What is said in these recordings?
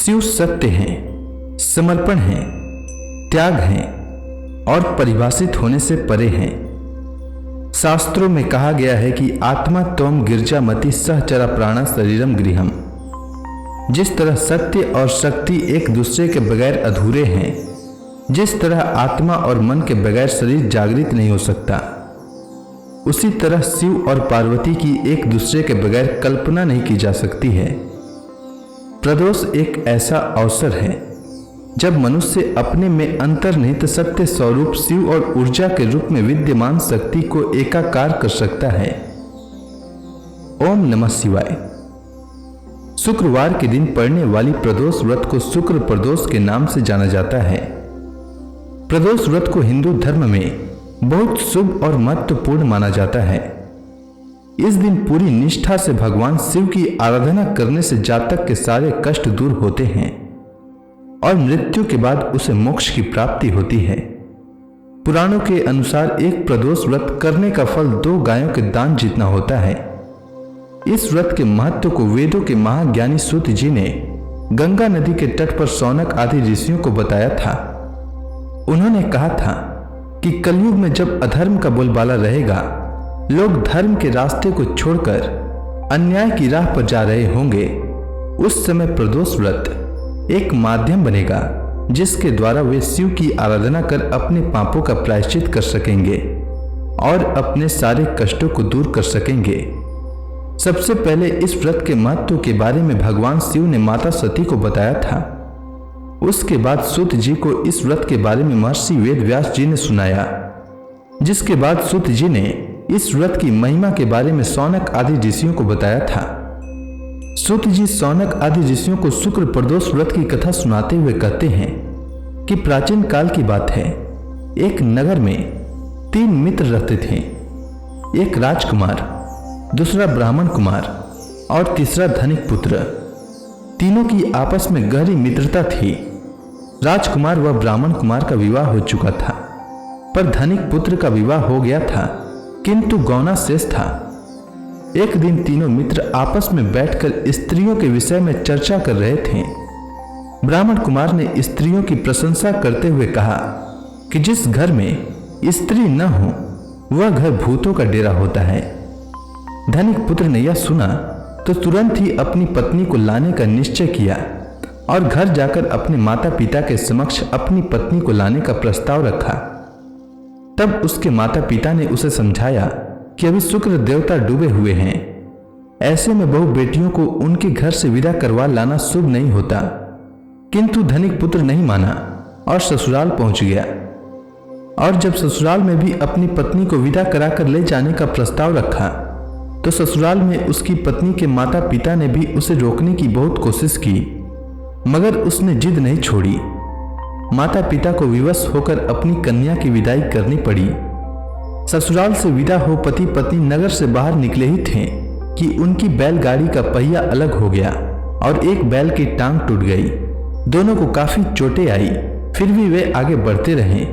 शिव सत्य हैं, समर्पण हैं, त्याग हैं और परिभाषित होने से परे हैं। शास्त्रों में कहा गया है कि आत्मा त्वम गिरजामति सहचरा प्राणा शरीरम गृहम। जिस तरह सत्य और शक्ति एक दूसरे के बगैर अधूरे हैं, जिस तरह आत्मा और मन के बगैर शरीर जागृत नहीं हो सकता, उसी तरह शिव और पार्वती की एक दूसरे के बगैर कल्पना नहीं की जा सकती है। प्रदोष एक ऐसा अवसर है जब मनुष्य अपने में अंतर्निहित सत्य स्वरूप शिव और ऊर्जा के रूप में विद्यमान शक्ति को एकाकार कर सकता है। ओम नमः शिवाय। शुक्रवार के दिन पड़ने वाली प्रदोष व्रत को शुक्र प्रदोष के नाम से जाना जाता है। प्रदोष व्रत को हिंदू धर्म में बहुत शुभ और महत्वपूर्ण माना जाता है। इस दिन पूरी निष्ठा से भगवान शिव की आराधना करने से जातक के सारे कष्ट दूर होते हैं और मृत्यु के बाद उसे मोक्ष की प्राप्ति होती है। पुराणों के अनुसार एक प्रदोष व्रत करने का फल 2 गायों के दान जितना होता है। इस व्रत के महत्व को वेदों के महाज्ञानी सूत जी ने गंगा नदी के तट पर शौनक आदि ऋषियों को बताया था। उन्होंने कहा था कि कलयुग में जब अधर्म का बोलबाला रहेगा, लोग धर्म के रास्ते को छोड़कर अन्याय की राह पर जा रहे होंगे, उस समय प्रदोष व्रत एक माध्यम बनेगा जिसके द्वारा वे शिव की आराधना कर अपने पापों का प्रायश्चित कर सकेंगे और अपने सारे कष्टों को दूर कर सकेंगे। सबसे पहले इस व्रत के महत्व के बारे में भगवान शिव ने माता सती को बताया था। उसके बाद सूत जी को इस व्रत के बारे में महर्षि वेद व्यास जी ने सुनाया, जिसके बाद सूत जी ने इस व्रत की महिमा के बारे में शौनक आदि ऋषियों को बताया था। सूत जी शौनक आदि ऋषियों को शुक्र प्रदोष व्रत की कथा सुनाते हुए कहते हैं कि प्राचीन काल की बात है, एक नगर में 3 मित्र रहते थे। एक राजकुमार, दूसरा ब्राह्मण कुमार और तीसरा धनिक पुत्र। तीनों की आपस में गहरी मित्रता थी। राजकुमार व ब्राह्मण कुमार का विवाह हो चुका था, पर धनिक पुत्र का विवाह हो गया था किंतु गौना शेष था। एक दिन तीनों मित्र आपस में बैठकर स्त्रियों के विषय में चर्चा कर रहे थे। ब्राह्मण कुमार ने स्त्रियों की प्रशंसा करते हुए कहा कि जिस घर में स्त्री न हो वह घर भूतों का डेरा होता है। धनिक पुत्र ने यह सुना तो तुरंत ही अपनी पत्नी को लाने का निश्चय किया और घर जाकर अपने माता पिता के समक्ष अपनी पत्नी को लाने का प्रस्ताव रखा। तब उसके माता पिता ने उसे समझाया कि अभी शुक्र देवता डूबे हुए हैं, ऐसे में बहू बेटियों को उनके घर से विदा करवा लाना शुभ नहीं होता। किंतु धनिक पुत्र नहीं माना और ससुराल पहुंच गया। और जब ससुराल में भी अपनी पत्नी को विदा कराकर ले जाने का प्रस्ताव रखा तो ससुराल में उसकी पत्नी के माता पिता ने भी उसे रोकने की बहुत कोशिश की, मगर उसने जिद नहीं छोड़ी। माता पिता को विवश होकर अपनी कन्या की विदाई करनी पड़ी। ससुराल से विदा हो पति पत्नी नगर से बाहर निकले ही थे कि उनकी बैलगाड़ी का पहिया अलग हो गया और एक बैल की टांग टूट गई। दोनों को काफी चोटें आई, फिर भी वे आगे बढ़ते रहे।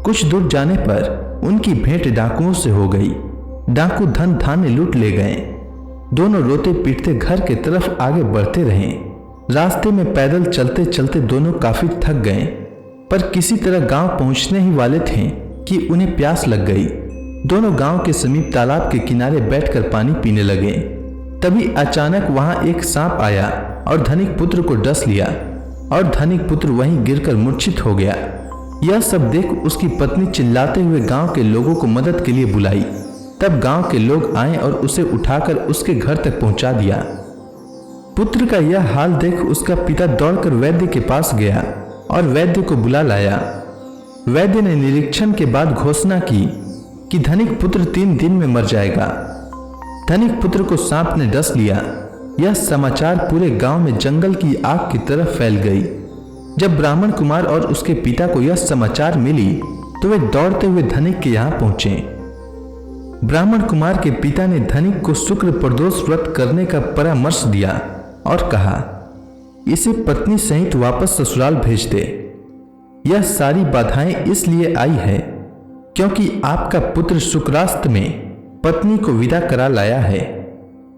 कुछ दूर जाने पर उनकी भेंट डाकुओं से हो गई। डाकू धन धान्य लूट ले गए। दोनों रोते पीटते घर के तरफ आगे बढ़ते रहे। रास्ते में पैदल चलते चलते दोनों काफी थक गए, पर किसी तरह गांव पहुंचने ही वाले थे कि उन्हें प्यास लग गई। दोनों गांव के समीप तालाब के किनारे बैठकर पानी पीने लगे। तभी अचानक वहां एक सांप आया और धनिक पुत्र को डस लिया और धनिक पुत्र वहीं गिरकर मूर्छित हो गया। यह सब देख उसकी पत्नी चिल्लाते हुए गांव के लोगों को मदद के लिए बुलाई। तब गांव के लोग आए और उसे उठाकर उसके घर तक पहुंचा दिया। पुत्र का यह हाल देख उसका पिता दौड़कर वैद्य के पास गया और वैद्य को बुला लाया। वैद्य ने निरीक्षण के बाद घोषणा की कि धनिक पुत्र 3 दिन में मर जाएगा। धनिक पुत्र को सांप ने डस लिया। यह समाचार पूरे गांव में जंगल की आग की तरह फैल गई। जब ब्राह्मण कुमार और उसके पिता को यह समाचार मिली तो वे दौड़ते हुए धनिक के यहाँ पहुंचे। ब्राह्मण कुमार के पिता ने धनिक को शुक्र प्रदोष व्रत करने का परामर्श दिया और कहा, इसे पत्नी सहित वापस ससुराल भेज दे। यह सारी बाधाएं इसलिए आई है क्योंकि आपका पुत्र शुक्रास्त में पत्नी को विदा करा लाया है।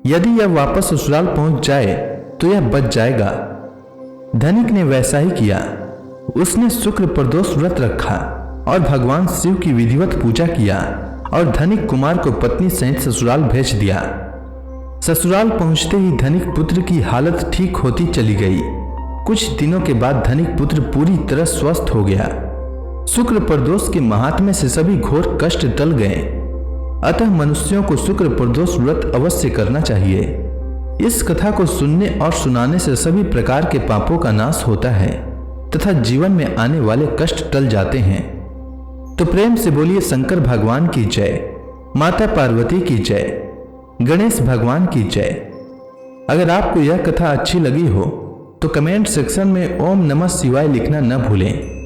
यदि यह वापस ससुराल पहुंच जाए तो यह बच जाएगा। धनिक ने वैसा ही किया। उसने शुक्र प्रदोष व्रत रखा और भगवान शिव की विधिवत पूजा किया और धनिक कुमार को पत्नी सहित ससुराल भेज दिया। ससुराल पहुंचते ही धनिक पुत्र की हालत ठीक होती चली गई। कुछ दिनों के बाद धनिक पुत्र पूरी तरह स्वस्थ हो गया। शुक्र प्रदोष के महात्म्य से सभी घोर कष्ट टल गए। अतः मनुष्यों को शुक्र प्रदोष व्रत अवश्य करना चाहिए। इस कथा को सुनने और सुनाने से सभी प्रकार के पापों का नाश होता है तथा जीवन में आने वाले कष्ट टल जाते हैं। तो प्रेम से बोलिए शंकर भगवान की जय, माता पार्वती की जय, गणेश भगवान की जय। अगर आपको यह कथा अच्छी लगी हो तो कमेंट सेक्शन में ओम नमः शिवाय लिखना न भूलें।